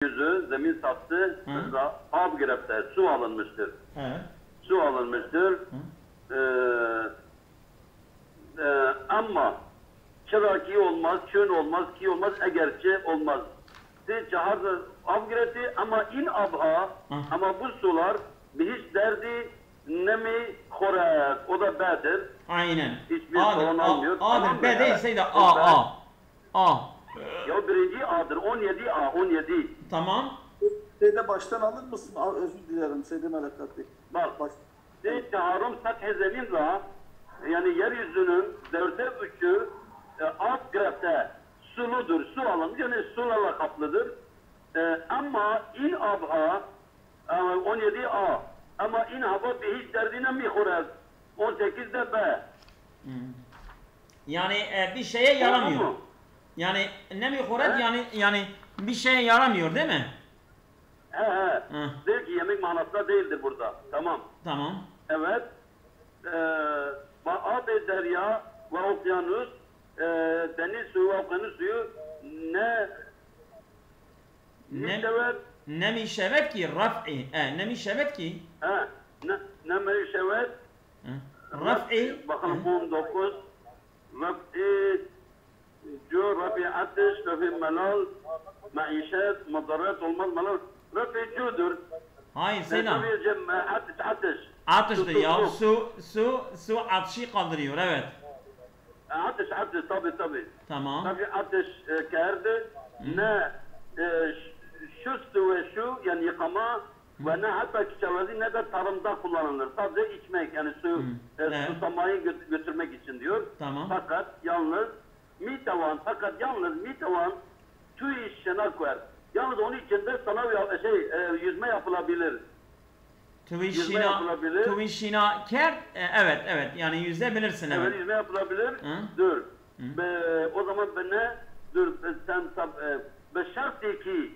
yüzü zemin sattı, ab girepte su alınmıştır. Evet. Su alınmıştır. Ama çıra ki olmaz, çön olmaz, ki olmaz, egerçe olmaz. Çahardır ab girepti ama in abha, ama bu sular bir hiç derdi nemi korer, o da B'dir. Aynen. Hiçbir sorun almıyor. A'dır. B değilseydi A. Ya birinci A'dır. 17 A. 17. Tamam. Şeyde baştan alır mısın? Özür dilerim Seydi Melekat Bey. Bak. Teharum sath-i zeminla, yani yeryüzünün dörtte üçü alt grafte suludur. Su alınmış. Yani sularla kaplıdır. Ama in abha 17 A. Ama in abha bir hiç derdine mi horez? 18 de B. Yani bir şeye yaramıyor. Tamam. Yani ne mi horet yani bir şeye yaramıyor değil mi? He. Der ki yemek manasında değildir burada. Tamam. Tamam. Evet. Ab-ı derya ve okyanus, deniz suyu ve okyanus suyu ne mi şevet ki raf'i. Ne mi şevet ki? Ne mi şevet? Raf'i. Bakalım 19. Raf'i Rafi ateş, Rafi melal, maişet, madarat olmaz melal. Rafi cudur. Hayır Selam. Ateş. Ateştir ya. Su ateşi kaldırıyor. Evet. Ateş tabi. Tamam. Rafi ateş kerdi. Ne şu su ve şu yani yıkama ve ne hatta kişilerdi ne de tarımda kullanılır. Sadece içmek yani susamayı götürmek için diyor. Tamam. Fakat yalnız yalnız mitavan tüy şenak var. Yalnız onun içinde yüzme yapılabilir. Tuvişina ker evet yani yüzebilirsin evet. Evet yüzme yapılabilir. Dur. O zaman sen şart ki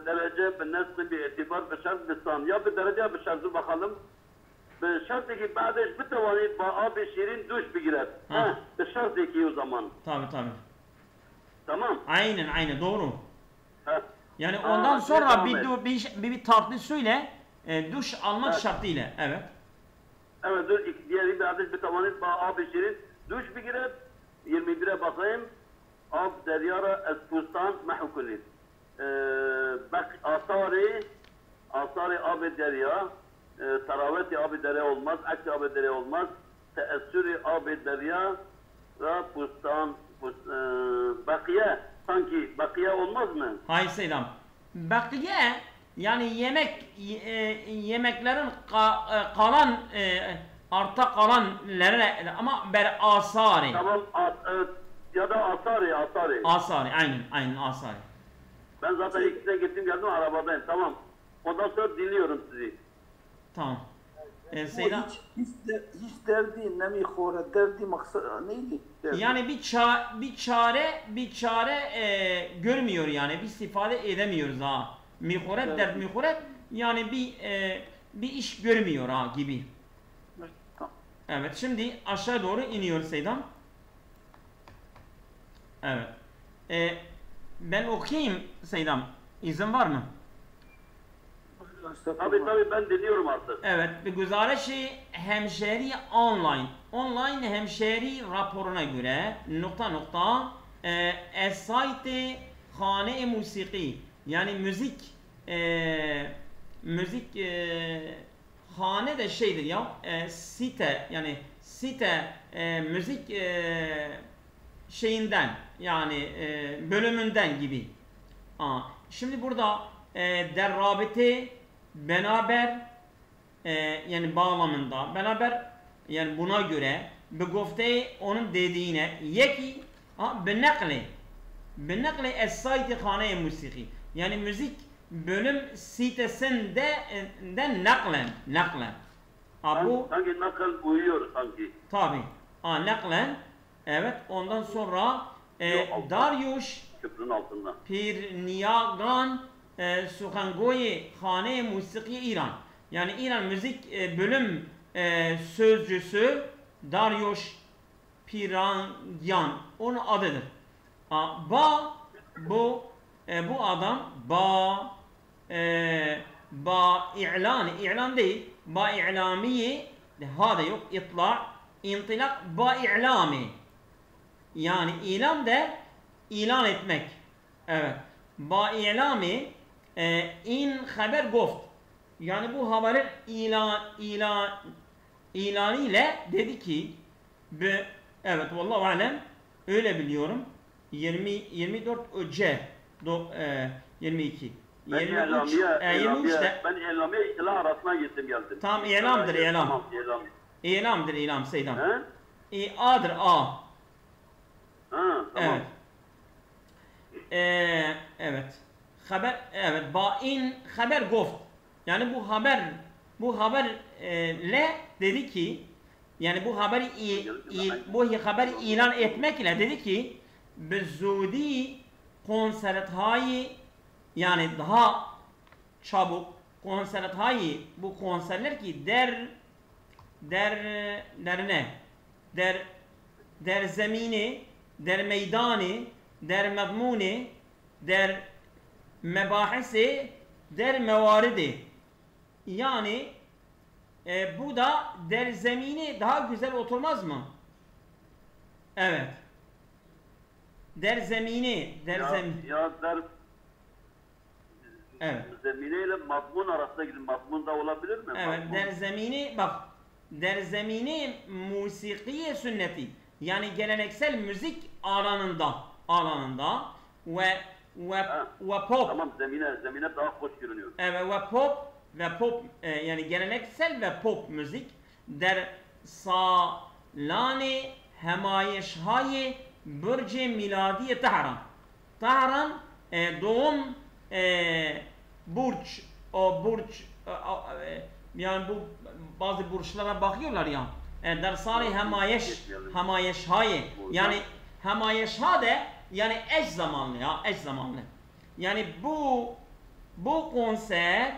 derece nesli bir itibar şart lisan ya bir derece bir şartı bakalım. Şart ki بعدش بتوانید با آب شیرین دوش بگیرد. Şart ki o zaman. Tabii. Tamam. Aynen doğru. Yani ondan sonra bir tatlı suyla duş almak şartıyla. Evet. Evet dur diğeri بعدش بتوانید با آب شیرین دوش بگیرد. 21'e bakayım. Ab deryara espustan mahkulid. Bak asari ab derya taraveti abi dere olmaz, aksi abi dere olmaz. Teessürü abi derya ve pustan, bakiye, sanki bakiye olmaz mı? Hayır Seydam. Bakiye yani yemeklerin kalan arta kalanları ama ber asari. Tamam ya da asari. Asari aynen asari. Ben zaten ikisine gittim geldim arabadayım tamam. Ondan sonra dinliyorum sizi. Tamam. Seydam. Hiç derdi ne mi hore derdi maksat neydi? Derdi. Yani bir çare görmüyor yani biz istifade edemiyoruz ha. Mihoret dert mihoret yani bir iş görmüyor ha gibi. Tamam. Evet şimdi aşağı doğru iniyor Seydam. Evet. Ben okuyayım Seydam. İzin var mı? Tabii ben dinliyorum artık. Evet, bir güzarişi hemşeri online hemşeri raporuna göre es-sayt-i hane-i musiki yani müzik hane de şeydir ya site yani müzik şeyinden yani bölümünden gibi. Şimdi burada derrabiti beraber yani bağlamında beraber yani buna göre bu gofte onun dediğine yeki benakle es-sayt-i hane-i musiki yani müzik bölüm sitesinden naklen. Bu sanki nakl uyuyor sanki. Tabi. Naklen. Evet. Ondan sonra Dariush köprünün altında. Pirniyagan Suhangoyi Hane Musiki İran. Yani İran müzik bölüm sözcüsü Dariush Pirangyan onun adıdır. Bu bu adam با ilan değil, با i'lamiye hada yok, itla, intilak, ba i'lami. Yani ilan de ilan etmek. Evet. Ba i'lami in haber goft. Yani bu haberin ilanı ile dedi ki evet vallahu alem öyle biliyorum. 24 C 22 Ben 23'te ben İlamiye İtila arasına gittim geldim. tam ilamdır ilam. Tamam, İlamiye. İlamdır ilam Seydam. He? A'dır A. Ha, tamam. Evet. Evet. Haber evet bain haber goft. Yani bu haber le dedi ki yani bu haberi ilan etmekle dedi ki bezudi konsertayı yani daha çabuk konsertayı bu konserler ki der zemini der meydanı der medmuni der mebahisi der mevaridi yani bu da der zemini daha güzel oturmaz mı? Evet. Der zemini ya der evet. Zemine ile madmun arasında gidin. Madmun da olabilir mi? Evet. Madmun. Der zemini bak der zemini musikiye sünneti yani geleneksel müzik alanında ve pop. Tamam zemine daha hoş görünüyor. Evet ve pop yani geleneksel ve pop müzik der salani hemayeşhayi Burj-i Miladiye Tahran. Tahran doğum burç yani bu bazı burçlara bakıyorlar ya. Dersari hemayeşhayi yani hemayeşhade yani eş zamanlı. Yani bu konser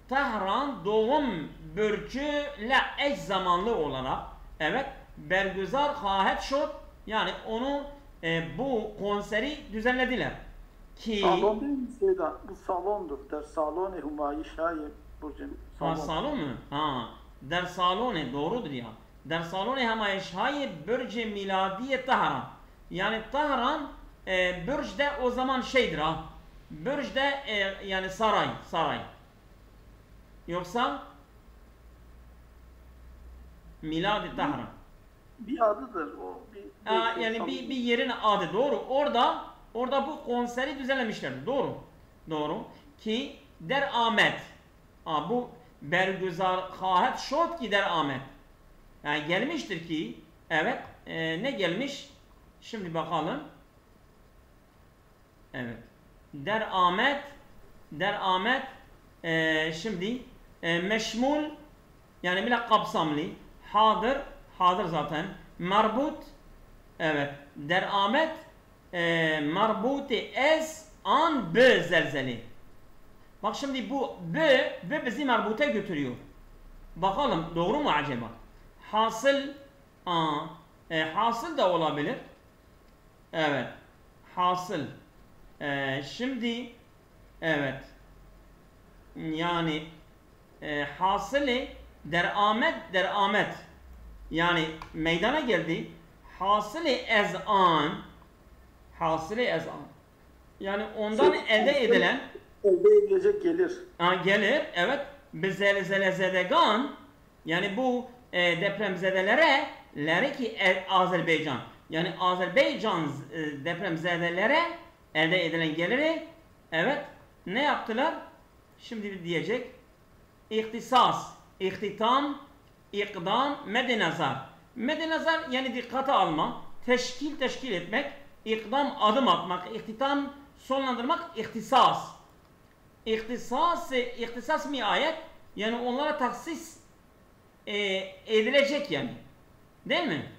Tahran doğum burcuyla eş zamanlı olarak evet bergüzar hahet şut yani onu bu konseri düzenlediler ki salon değil mi Seyda? Bu salondur. Der salon Humayi Şahi salon. Salon mu? Ha. Der salon doğrudur ya. Der salon Humayi Şahi Burj-i Miladiye Tahran. Yani Tahran Burj'de o zaman şeydir ha. Burj'de yani saray. Yoksa Miladi Tahran. Bir adıdır o. Yani bir yerin adı doğru. Orada bu konseri düzenlemişlerdi. Doğru. Ki der Ahmet. Bu bergüzar hahet şot ki der Ahmet. Yani gelmiştir ki evet ne gelmiş? Şimdi bakalım. Evet. Der Ahmet şimdi meşmul yani bile kapsamlı hadır zaten marbut evet der Ahmet marbuti ez an b zelzeli bak şimdi bu b bizi marbuta götürüyor bakalım doğru mu acaba hasıl da olabilir evet hasıl şimdi evet yani hasılı der Ahmet yani meydana geldi hasılı ezan yani ondan elde edilen gelir evet zelzedegan yani bu depremzedelere ki Azerbaycan yani Azerbaycan depremzedelere elde edilen geliri evet ne yaptılar şimdi diyecek ihtitam ikdam medenazar yani dikkate alma teşkil etmek ikdam adım atmak ihtitam sonlandırmak ihtisas mi ayet yani onlara taksis edilecek yani değil mi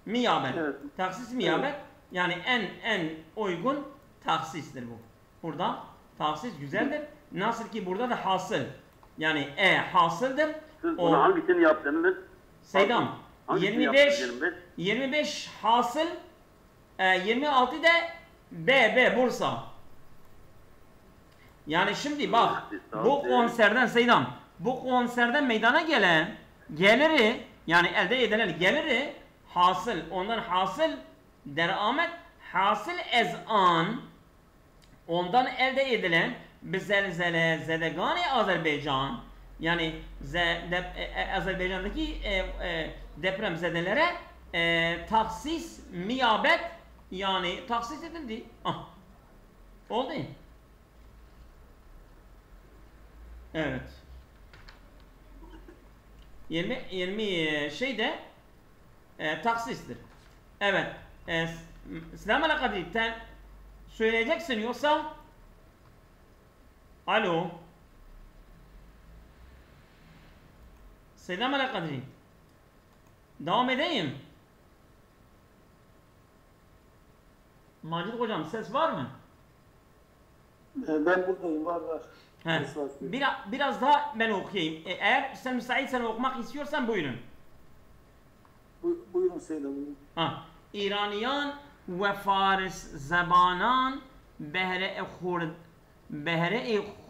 miyabet evet. Taksis miyabet yani en uygun taksistir bu burada taksis güzeldir nasıl ki burada da hasıl yani hasıldır. Siz bunu hangisini yaptınız? Seydam 25 hasıl 26 de B Bursa Yani şimdi bak bu konserden Seydam, bu konserden meydana gelen geliri, yani elde edilen geliri hasıl, ondan hasıl deramet, hasıl ezan, ondan elde edilen bizelzele zedegani Azerbaycan, yani Azerbaycan'daki depremzedelere taksis miyabet, yani taksis edildi. Ah. Oldu. Evet. 20 şeyde taksistir. Evet. Selamun aleyküm. Sen söyleyeceksin yoksa alo. Selamun aleyküm. Devam edeyim. Macit hocam ses var mı? Ben buradayım, var. Biraz daha ben okuyayım. Eğer sen müsaitsen okumak istiyorsan buyurun. Buyurun Seydam, buyurun. İraniyan ve Faris zebanan behre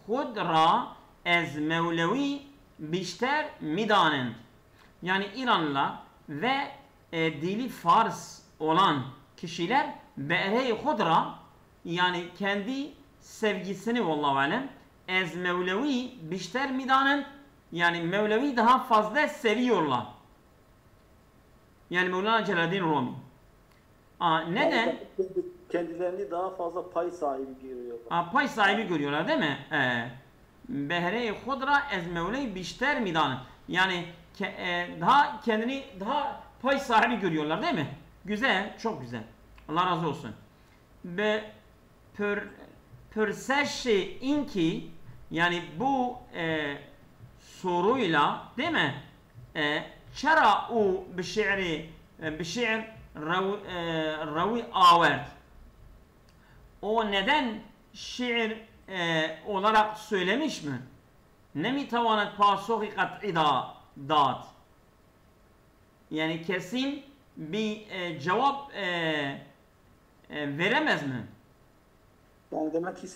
khud ra ez Mevlevi bişter midanend. Yani İranlılar ve dili Fars olan kişiler behre khud ra, yani kendi sevgisini vallahu alem ez Mevlevi bişter midanend, yani Mevlevi daha fazla seviyorlar. Yani Mevlana Celaleddin Rumi. Neden? Kendilerini daha fazla pay sahibi görüyorlar. Pay sahibi görüyorlar değil mi? Behre-i Khudra ez Mevlevi bişter midanend. Yani daha kendini daha pay sahibi görüyorlar değil mi? Güzel, çok güzel. Allah razı olsun. Ve pürseşi inki, yani bu soruyla değil mi? Çara u bişir ravi avert. O neden şiir olarak söylemiş mi? Nemi tavanet pasoki kat'i dağıt. Yani kesin bir cevap veremez mi? Yani demek ki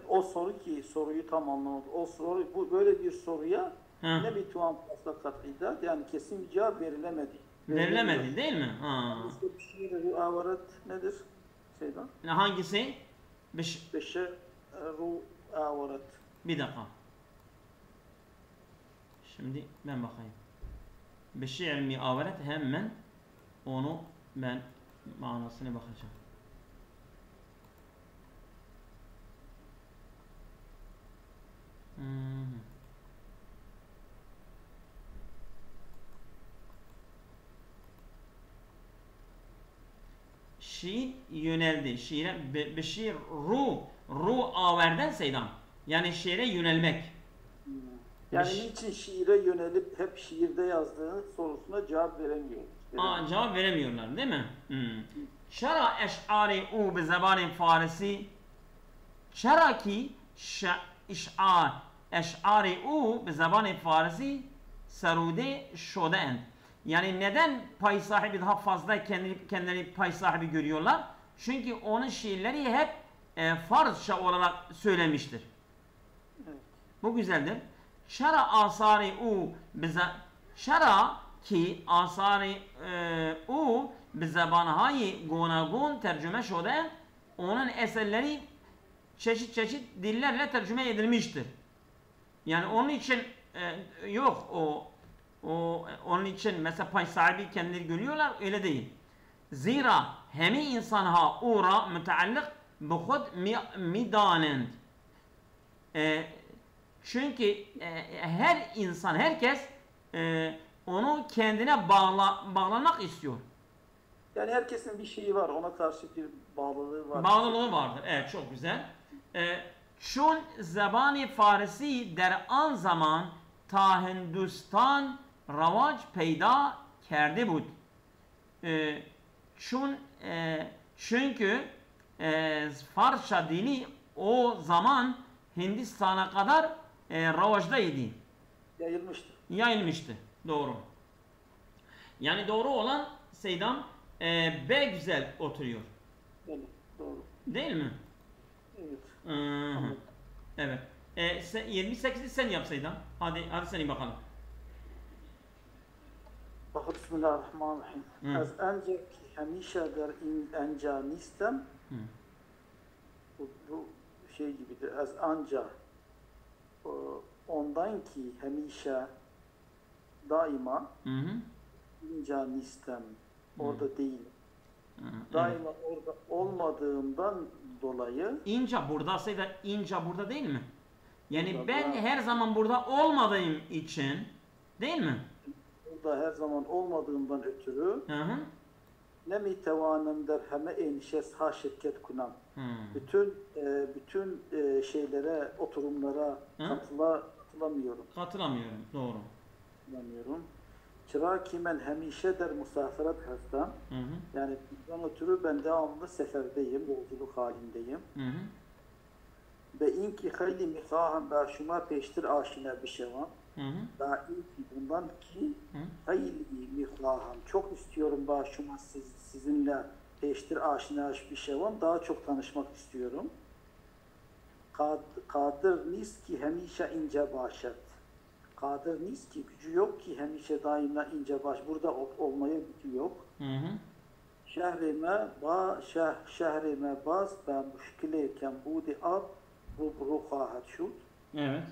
o soruyu tam anlamadı. O soru, bu böyle bir soruya ne bir tuan pasla kat'idat, yani kesin bir cevap verilemedi. Verilemedi değil mi? Beşir avaret nedir Seydan? Hangisi? Beşir avaret. Bir dakika. Şimdi ben bakayım. Beşir mi avaret, hemen onu ben manasına bakacağım. Şiir yöneldi. Şiire beşir ru averden Seydam. Yani şiire yönelmek. Yani niçin şiire yönelip hep şiirde yazdığı sorusuna cevap veremiyor. Cevap veremiyorlar değil mi? Şara eş'ari u bi zabanin farisi, şara ki eş'ari u bi zabanin farisi sarude şode'en. Yani neden pay sahibi daha fazla kendileri pay sahibi görüyorlar? Çünkü onun şiirleri hep Farsça olarak söylemiştir. Evet. Bu güzeldir. Şara asari u şara ki asari u bi zabanhay gunagun tercüme şode, onun eserleri çeşit dillerle tercüme edilmiştir. Yani onun için yok onun için mesela pay sahibi kendileri görüyorlar, öyle değil. Zira hemi insanha ura müteallik bi khud midanend. Çünkü her insan, herkes onu kendine bağlamak istiyor. Yani herkesin bir şeyi var, ona karşı bir bağlılığı var. Bağlılığı vardır. Evet, çok güzel. Çun zabani Farisi der an zaman ta Hindustan ravac peyda kerdi bud. Çünkü Farsça dili o zaman Hindistan'a kadar ravaçtaydı. Yayılmıştı. Doğru. Yani doğru olan Seydam B güzel oturuyor. Evet, doğru. Değil mi? Evet. Evet. 28'i sen yapsaydın. Hadi seni bakalım. Bakın Bismillahirrahmanirrahim. Az önce hemişe der enca nistem. Bu şey gibidir. Az anca ondan ki hemişe daima enca nistem. Orada değil. Daima orada olmadığımdan dolayı. İnca buradasaydı inca burada değil mi? Yani burada, ben her zaman burada olmadığım için değil mi? Burada her zaman olmadığımdan ötürü ne mi tevanem der heme enişes ha şirket kunam. Bütün şeylere, oturumlara katılamıyorum. Katılamıyorum, doğru. Katılamıyorum. Çıra kimen hemişe der musafirat hastam. Yani bundan ötürü ben devamlı seferdeyim, yolculuk halindeyim. Ve inki hayli mihahan da şuma peştir aşina bir şey var. Daha iyi ki bundan ki hayli mihahan çok istiyorum başıma sizinle peştir aşina bir şey var. Daha çok tanışmak istiyorum. Kadir nis ki hemişe ince başet. Kadir nis ki gücü yok ki hemişe daima ince baş. Burada olmaya gücü yok. Şehrime bas ben müşkileyken budi ab ruhahat şut. Evet.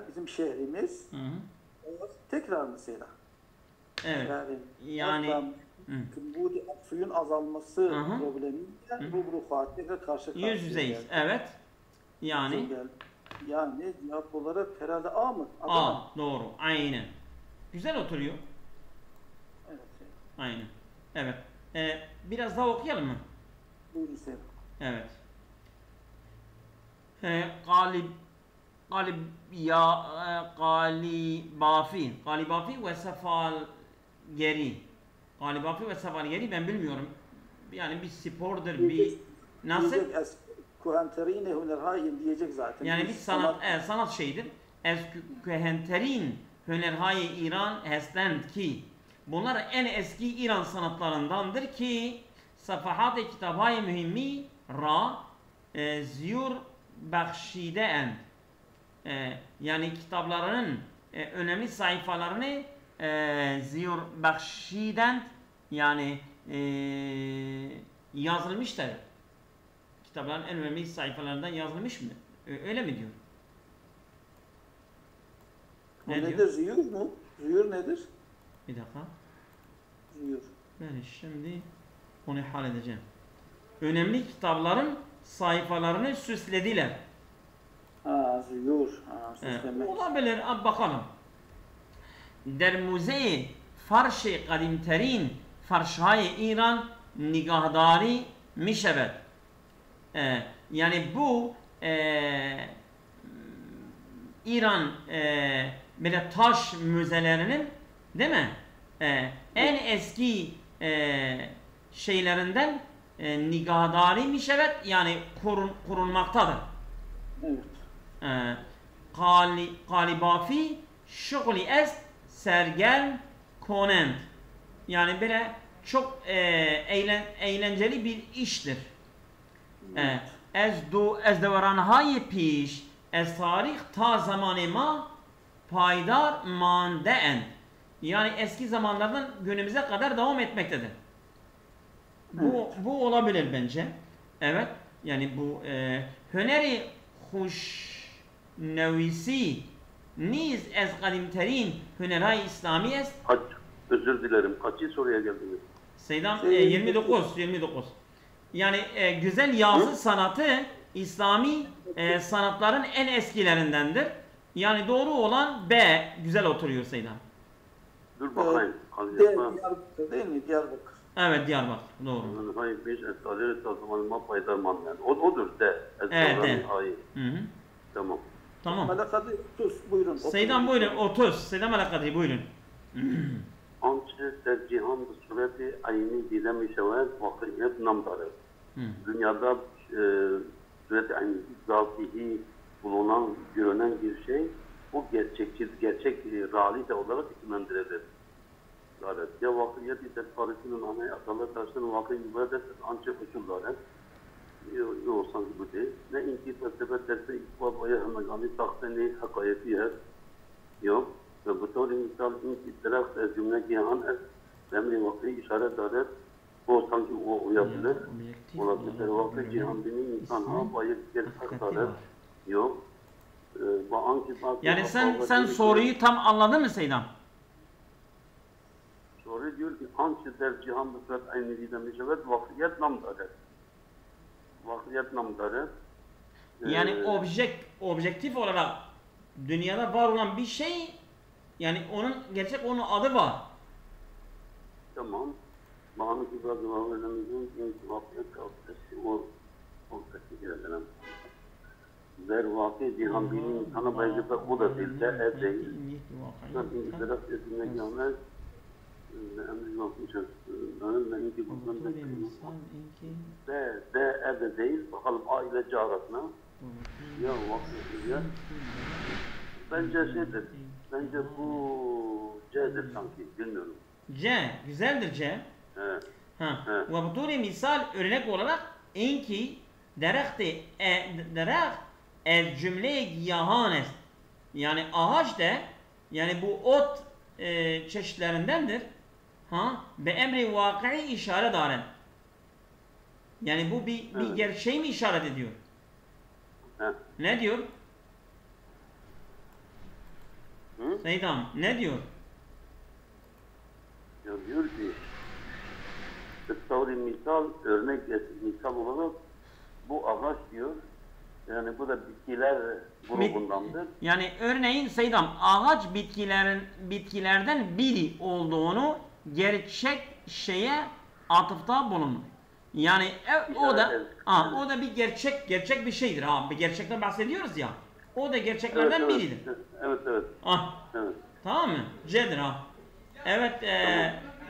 Bizim şehrimiz. Tekrar mesela. Evet. Yani budi suyun azalması problemiyle ruhahat tekrar karşı yüz yüzeyiz. Evet. Yani cevap olarak herhalde A mı? A, doğru. Aynen. Güzel oturuyor. Evet. Aynen. Evet. Biraz daha okuyalım mı? Buyurun Seyyid. Evet. Galibafi ve sefal geri. Galibafi ve sefal geri ben bilmiyorum. Yani bir spordur, bir nasıl? Kuhenterine hünerhayin diyecek zaten. Yani bir sanat şeyidir. Ez kuhenterin hünerhayi İran hestend ki bunlar en eski İran sanatlarındandır ki safahat-ı kitabay mühimmi ra ziyur bakşideend. Yani kitaplarının önemli sayfalarını ziyur bakşidend yani yazılmıştır. Kitapların en önemli sayfalarından yazılmış mı? Öyle mi diyor? Ne nedir? Diyor? Ziyur mu? Ziyur nedir? Bir dakika. Ziyur. Ben şimdi onu halledeceğim. Önemli kitapların sayfalarını süslediler. Ziyur. Süslemek. Olabilir. Bakalım. Der müze farş-ı kadimterin farşhay İran nigahdari mişevet. Yani bu İran böyle taş müzelerinin değil mi? En eski şeylerinden nigahdari mişevet yani korunmaktadır. Evet. Galibafi şugli est sergel konent. Yani böyle çok eğlenceli bir iştir. Ez devaranhay piş ez tarih ta zamanı ma paydar mandeen. Yani eski zamanlardan günümüze kadar devam etmektedir. Bu olabilir bence. Evet. Yani bu hüneri hoş nevisi niz ez kadimterin hüneray İslami est. Özür dilerim. Kaçıncı soruya geldiniz? Seydam 29. Yani güzel yazı sanatı İslami sanatların en eskilerindendir. Yani doğru olan B. Güzel oturuyor Seydam. Dur bakayım. Diyarbakır değil mi? Diyarbakır. Evet Diyarbakır. Doğru. Hayır, beş esnafları tazmanıma paydarman yani. Odur de. Evet. Hayır. Tamam. Tamam. Malakadri 30 buyurun. Seydam buyurun 30. Seydam Malakadri buyurun. Ançe der cihan sureti ayni dile şevet vakiyet nam daret. Dünyada sureti ayni zatihi bulunan, görünen bir şey bu gerçek realite olarak isimlendirilir. Daret. Ya vakiyet ise tarihinin anayı atalar taşının vakiyet ibadet ançe koşul daret. yok sanki bu değil. Ne inki felsefe dersi ikbal baya hemegani tahteni hakayeti her. Yok. Ve bu tavri misal inki direkt ez cümle gihan ez emri vakti işaret daret. O sanki o yapılır. Olabilir. Vakti cihan bini insan ha bayır gerçek daret. Yok. Yani sen soruyu tam anladın mı Seydam? Soru diyor ki anki der cihan müfret aynı diden meşevet vakriyet namdadır. Vakriyet namdadır. Yani objektif olarak dünyada var olan bir şey, yani onun adı var. Tamam. Bana ki bazı vakriyetlerimizin vakriyet kavgası o teşkil edelim. Der vakı cihan bini insana benzete o da değil de değil. İnki taraf etine gelmez. Emri bakmışız. Önümle inki bundan da de evde değil. Bakalım aile carasına. Ya vakti ya. Bence şeydir. Bence bu C'dir sanki. Bilmiyorum. C. Güzeldir C. Evet. Ve bu turi misal örnek olarak inki derekt el cümle giyahan est. Yani ağaç da yani bu ot çeşitlerindendir. Be emri vakı işaret daren. Yani bu bir gerçeği mi işaret ediyor? Ne diyor? Seydam ne diyor? Ya diyor ki tavri misal örnek misal olarak bu ağaç diyor. Yani bu da bitkiler grubundandır. Yani örneğin Seydam ağaç bitkilerden biri olduğunu gerçek şeye atıfta bulunur. Yani o da bir gerçek bir şeydir ha. Bir gerçekten bahsediyoruz ya. O da gerçeklerden biridir. Evet. Evet. Tamam mı? C'dir ha. Evet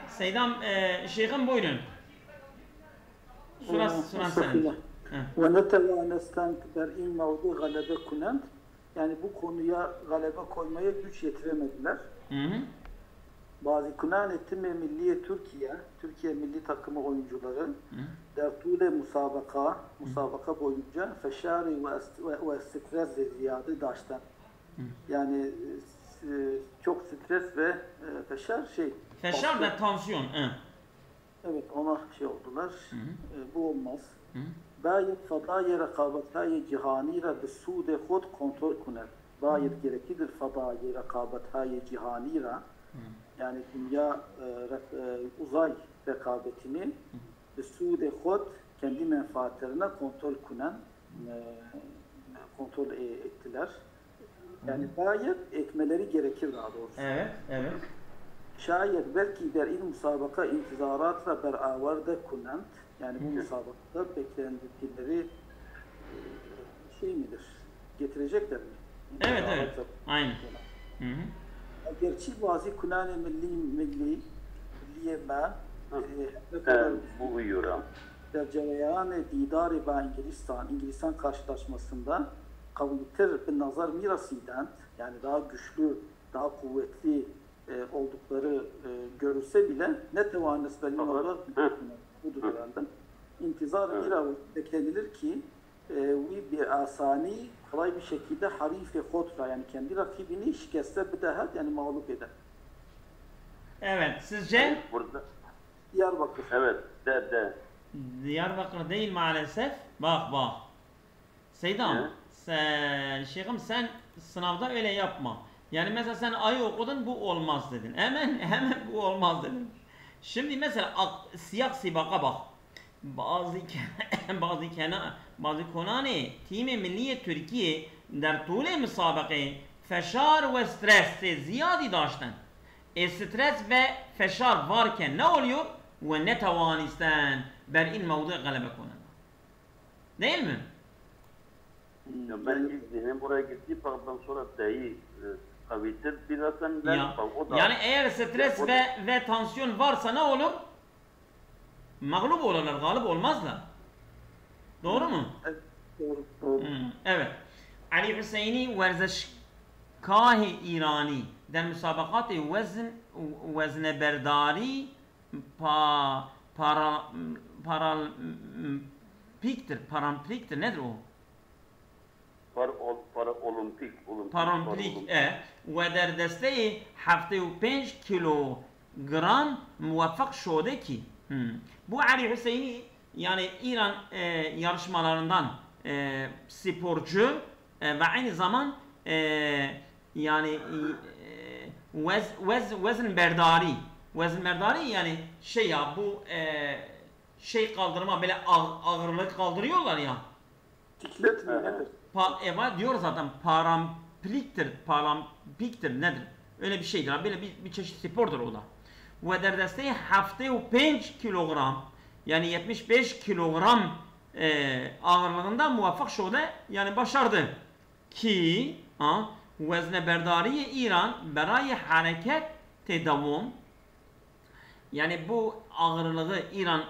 Seydam Şeyh'im buyurun. Surası senin. وَنَتَوَانَسْتَنْ بَرْءٍ مَوْضُ galebe kunent. Yani bu konuya galebe koymaya güç yetiremediler. Bazı kunanetti milliye Türkiye milli takımı oyuncuları dertule musabaka boyunca feşari ve stres ziyade daştan. Yani çok stres ve feşar ve tansiyon. Evet, ona oldular. Bu olmaz. Bayet fadaya rekabethay cihanira bi sude khud kontrol kuner. Bayet gereklidir fadaya rekabethay cihanira. Yani dünya uzay rekabetini bi sude khud kendi menfaatlerine kontrol ettiler. Yani bayet etmeleri gerekir daha doğrusu. Evet. Şayet belki der il musabaka intizaratla beraber kunent. Yani bu musabakada beklendikleri getirecekler mi? Evet. Aynen. Gerçi bazı kunane milliye ma bu uyuyor. Cereyan didari ba İngilizistan karşılaşmasında kavlitir bir nazar mirasiden yani daha güçlü, daha kuvvetli oldukları görülse bile ne tevanes belli olarak budur herhalde. İntizar beklenilir ki bir asani kolay bir şekilde harife kotra yani kendi rakibini şikeste bidahat yani mağlup eder. Evet, sizce? Burada Diyarbakır. Evet, de. Diyarbakır değil maalesef. Bak. Seydam, şeyhim sen sınavda öyle yapma. Yani mesela sen ayı okudun bu olmaz dedin. Hemen bu olmaz dedin. Şimdi mesela siyah sibaka bak. bazı konane time milliye Türkiye der tule müsabake feşar ve stres ziyadi daştan. Stres ve feşar varken ne oluyor? Ve ne tavanistan ber'in mevdu galebe konan. Değil mi? Ya ben izleyeyim buraya gittiği pardan sonra deyi kavitir biraz yani eğer stres ve tansiyon varsa ne olur? Mağlup olurlar, galip olmazlar. Doğru mu? Doğru. Evet. Ali Hüseyini Verzeshkâh-i İrani der müsabakat-ı vezne berdari parampiktir. Parampiktir nedir o? Paraolimpik. Parampik ve der desteği 75 kilogram muvaffak şode ki. Bu Ali Hüseyin'i yani İran yarışmalarından sporcu ve aynı zaman yani vezn berdari. Vezn berdari yani şey ya bu şey kaldırma böyle ağırlık kaldırıyorlar ya. Siklet mi nedir? Evet diyor zaten parampiktir nedir? Öyle bir şeydir. Böyle bir çeşit spordur o da. Ve der desteği 75 kilogram yani 75 kilogram ağırlığında muvaffak şode yani başardı. Ki vezne berdariye İran berayı hareket tedavom yani bu ağırlığı İran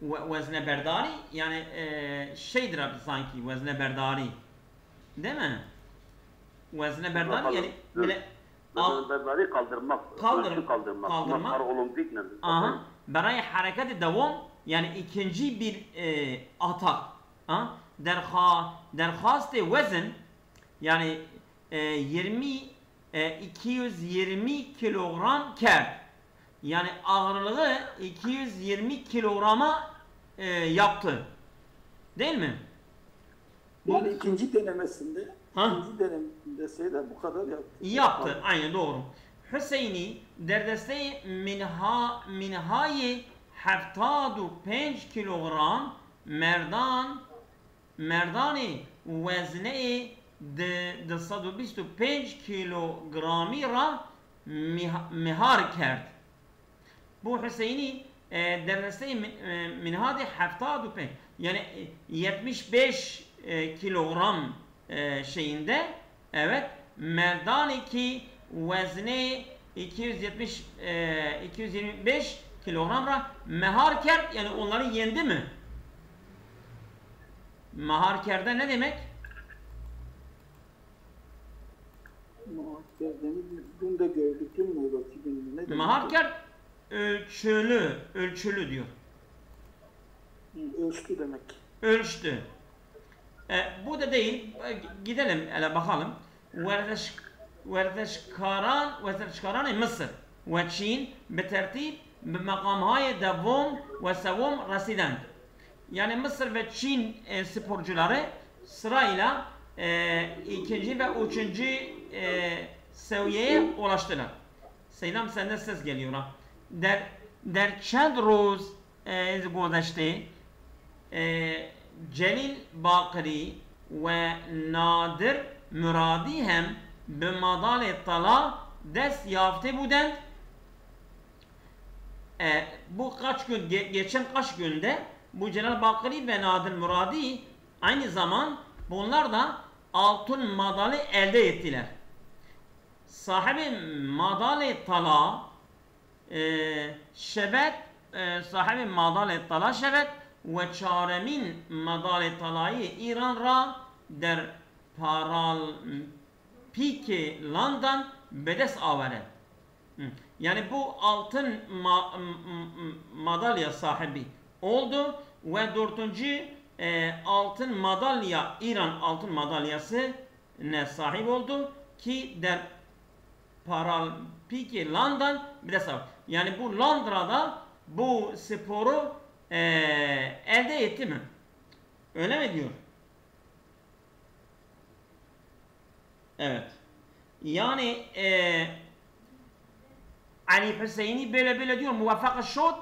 vezne berdari yani şeydir abi sanki vezne berdari değil mi? Vezne berdari yani böyle Vezne berdari kaldırmak. Kaldırmak. Paraolimpik nedir? Aha. Berayı hareket devam yani ikinci bir atak. Derhast vezn yani 220 kilogram kert. Yani ağırlığı 220 kilograma yaptı. Değil mi? Yani ikinci denemesinde de bu kadar yaptı. Yaptı. Aynen doğru. Hüseyin'i der desteği minhayı 75 kilogram merdani vezne 225 kilogrami ra mihar kert. Bu Hüseyin'i der desteği minhadi 75 yani 75 kilogram şeyinde evet merdani ki vezni 225 kilogramla mehar kert yani onları yendi mi? Mehar kerde ne demek? Mehar kerdeni dün de gördük değil mi? Ne demek? Mehar kert ölçülü diyor. Ölçtü demek. Ölçtü. Bu da değil. Gidelim hele bakalım. ورزشکاران مصر و چین به ترتیب به مقامهای دوم و سوم رسیدند. Yani Mısır ve Çin sporcuları sırayla ikinci ve üçüncü seviyeye ulaştılar. Selam senden ses geliyor ha. Der çand roz گذشته Celil Bakri ve Nadir Muradi hem به مدال طلا دست یافته بودند. Bu geçen kaç günde bu Celal Bakri ve Nadir Muradi aynı zaman bunlar da altın madalya elde ettiler. Sahibi madalya tala şebet sahibi madalya tala şebet ve çaremin madalya talayı İran ra der Pike London bedes avere. Yani bu altın madalya sahibi oldu ve dördüncü altın madalya İran altın madalyası ne sahip oldu ki der Paralpike London bedes avere. Yani bu Londra'da bu sporu elde etti mi? Öyle mi diyor? Evet. Yani Ali Hüseyin'i böyle diyor muvaffak şod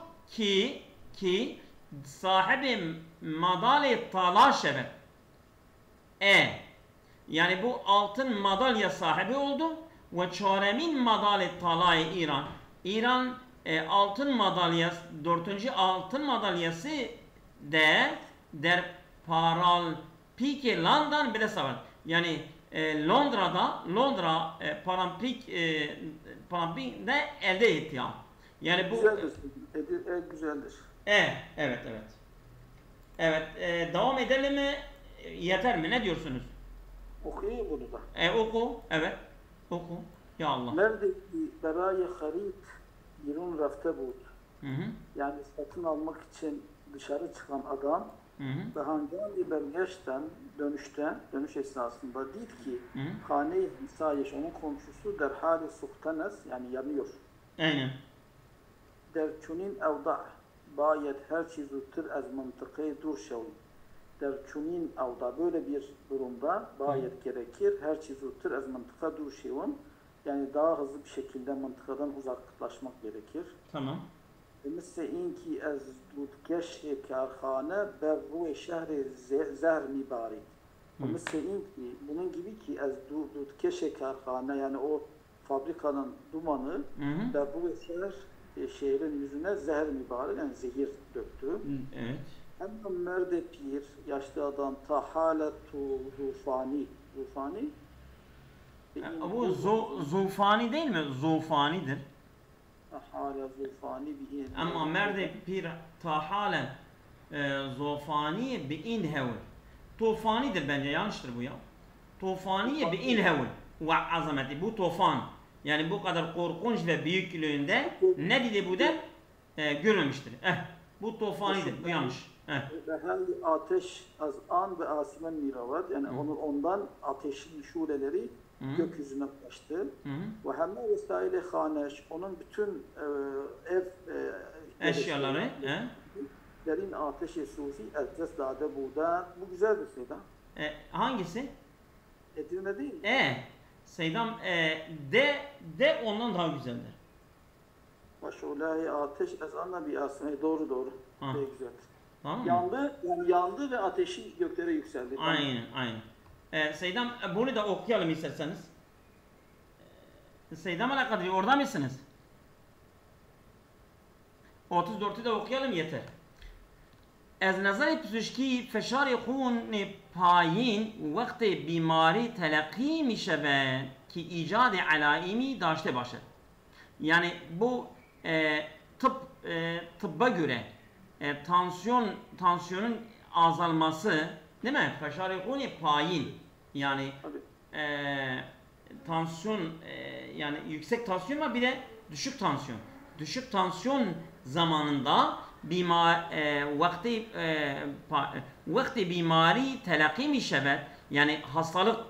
ki sahibi madalya tala şebet. Yani bu altın madalya sahibi oldu ve çaremin madalya talayı İran. İran altın madalyası, dördüncü altın madalyası de der Paralpike London bir de savaş. Yani Londra Parampik'de elde etti ya. Yani bu güzeldir. Evet. Evet, devam edelim mi? Yeter mi? Ne diyorsunuz? Okuyayım bunu da. Oku. Evet. Oku. Ya Allah. Nerede berayı harit yirun rafte bud. Yani satın almak için dışarı çıkan adam ve hangami bergeçten dönüş esnasında dedi ki hane-i Hisayeş onun komşusu der hali suhtenes yani yanıyor. Aynen. Der çunin evda bayet her çizu tır az mıntıkayı dur şevli. Der çunin evda böyle bir durumda bayet gerekir her çizu tır az mıntıka dur şevin. Yani daha hızlı bir şekilde mıntıkadan uzaklaşmak gerekir. Tamam. Mesela inki az dudkeş karhane berru şehri zehr mibarit. Mesela inki bunun gibi ki az dudkeş karhane yani o fabrikanın dumanı berru şehrin yüzüne zehr mibarit yani zehir döktü. Evet. Hem merde pir yaşlı adam tahaletu zufani Bu zufani değil mi? Zufanidir. Hala zufani bir Ama merde pir tahalen zufani bi inhevul. Tufanidir bence yanlıştır bu ya. Tufaniye bi inhevul ve azameti bu tufan. Yani bu kadar korkunç ve büyüklüğünde ne dedi bu der? Görmemiştir. Bu tufanidir. Bu yanlış. Ve hem ateş az an ve asimen miravat yani ondan ateşin şuleleri gökyüzüne ulaştı. Ve hem de vesaire haneş onun bütün ev eşyaları derin ateşi sufi elces dade burada. Bu güzel bir şeyden. Hangisi? Edirne değil. Seydam de ondan daha güzeldir. Maşullahi ateş ezanla bir asme doğru. Çok güzeldir. Tamam yandı ve ateşi göklere yükseldi. Aynen. Seydam bunu da okuyalım isterseniz. Seydam Al-Kadri orada mısınız? 34'ü de okuyalım yeter. از نظر پزشکی فشار خون پایین وقت بیماری تلقی می شود که ایجاد علائمی داشته باشد. Yani bu tıbba göre tansiyonun azalması değil mi? Feşar-ı khun payın yani tansiyon yani yüksek tansiyon var bir de düşük tansiyon. Düşük tansiyon zamanında vakti bimari telakki mi şevet yani hastalık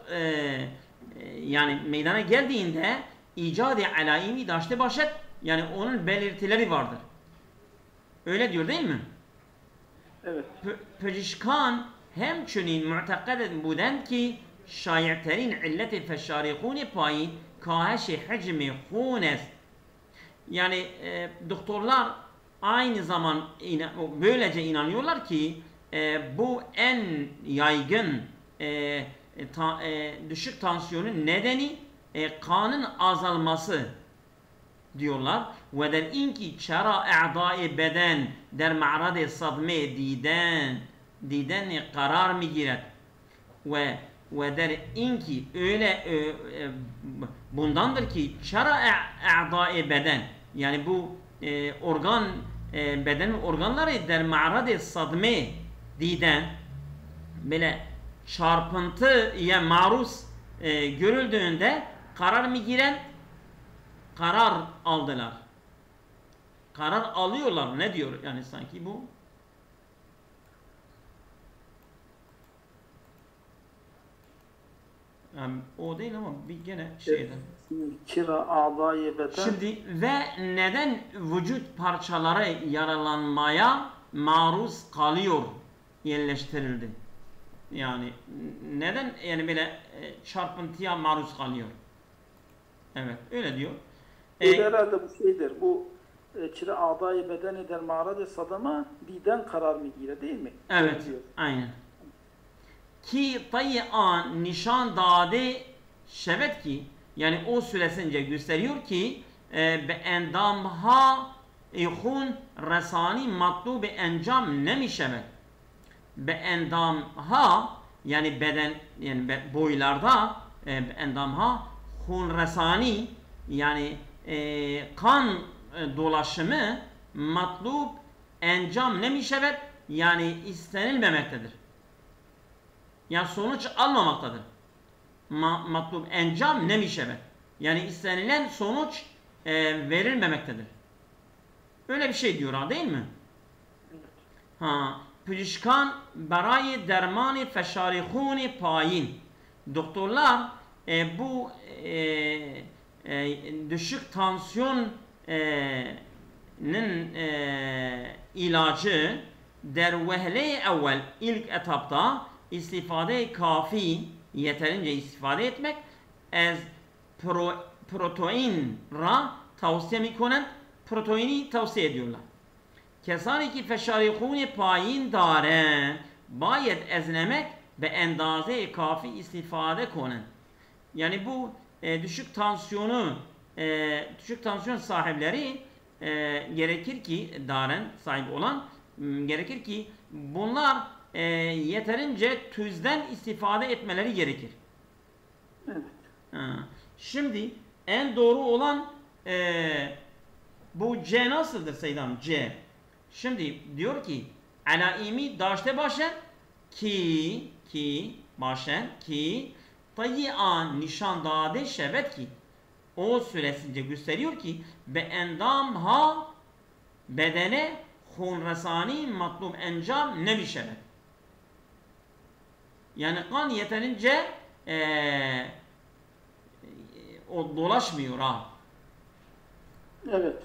yani meydana geldiğinde icad-ı alaimi daşte başet yani onun belirtileri vardır. Öyle diyor değil mi? Evet. Pejişkan hemçinin mu'takad buden ki şayetlerin illeti feşari khuni payın kaheşi hacmi khunes yani doktorlar aynı zaman böylece inanıyorlar ki bu en yaygın düşük tansiyonun nedeni kanın azalması diyorlar. Ve der inki çara a'dai beden der ma'rad sadme diden karar mı girer ve der inki öyle bundandır ki çara a'dai beden yani bu bedenin organları der ma'rad sadme diden böyle çarpıntıya maruz görüldüğünde karar mı giren karar aldılar. Karar alıyorlar. Ne diyor yani sanki bu? Yani o değil ama bir gene şeyden. Şimdi ve neden vücut parçaları yaralanmaya maruz kalıyor yerleştirildi? Yani neden yani böyle çarpıntıya maruz kalıyor? Evet öyle diyor. Herhalde bu şeydir. Bu çire adayı beden eder mağrada sadama diden karar mı girer değil mi? Evet. Aynen. Ki tayyan nişan dade şevet ki yani o süresince gösteriyor ki be endamha ihun resani matlub encam nemi şevet. Be endamha yani beden yani boylarda endamha hun resani yani kan dolaşımı matlub encam nemi şevet yani istenilmemektedir. Yani sonuç almamaktadır. Matlub encam nemi şevet yani istenilen sonuç verilmemektedir. Öyle bir şey diyor ha değil mi? pişkan برای درمان فشار خون پایین. Doktorlar bu düşük tansiyonun ilacı der vehle evvel ilk etapta istifade kafi yeterince istifade etmek az protein ra tavsiye mikonen proteini tavsiye ediyorlar. Kesani ki feşari hune payin daren bayet ezlemek ve endaze kafi istifade konen. Yani bu düşük tansiyon sahipleri gerekir ki daren sahip olan gerekir ki bunlar yeterince tüzden istifade etmeleri gerekir. Evet. Şimdi en doğru olan bu C nasıldır Seydam? C. Şimdi diyor ki alaimi daşte başen ki başen ki tayyi'an nişan dade şevet ki o süresince gösteriyor ki be endam ha bedene hunresani matlub encam ne bir şevet. Yani kan yeterince o dolaşmıyor ha. Evet.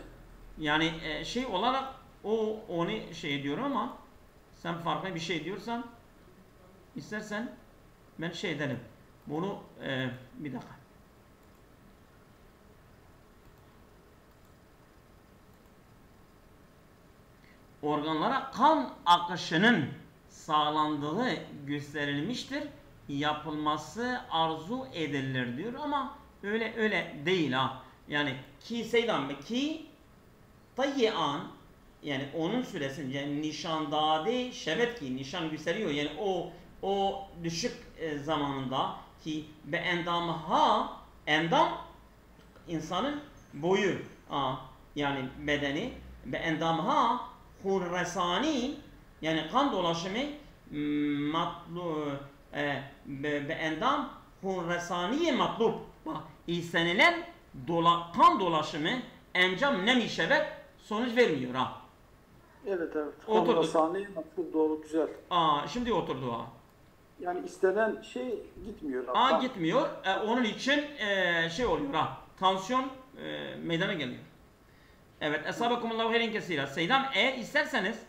Yani şey olarak onu şey diyorum ama sen farklı bir şey diyorsan istersen ben şey ederim. Bunu bir dakika. Organlara kan akışının sağlandığı gösterilmiştir. Yapılması arzu edilir diyor ama öyle değil ha. Yani ki seydam ki tayyi'an yani onun süresince nişandade şevet ki nişan gösteriyor yani o düşük zamanında ki be endam ha endam insanın boyu yani bedeni be endam ha hunresani yani kan dolaşımı be endam hunresaniye matlub istenilen kan dolaşımı encam nemi şevet sonuç vermiyor ha. Evet. Oturdu. Hunresani matlub doğru güzel. Şimdi oturdu ha. Yani istenen şey gitmiyor. Gitmiyor. Onun için şey oluyor ha. Tansiyon meydana geliyor. Evet. Esabekumullahu hayren kesira. Seydam eğer isterseniz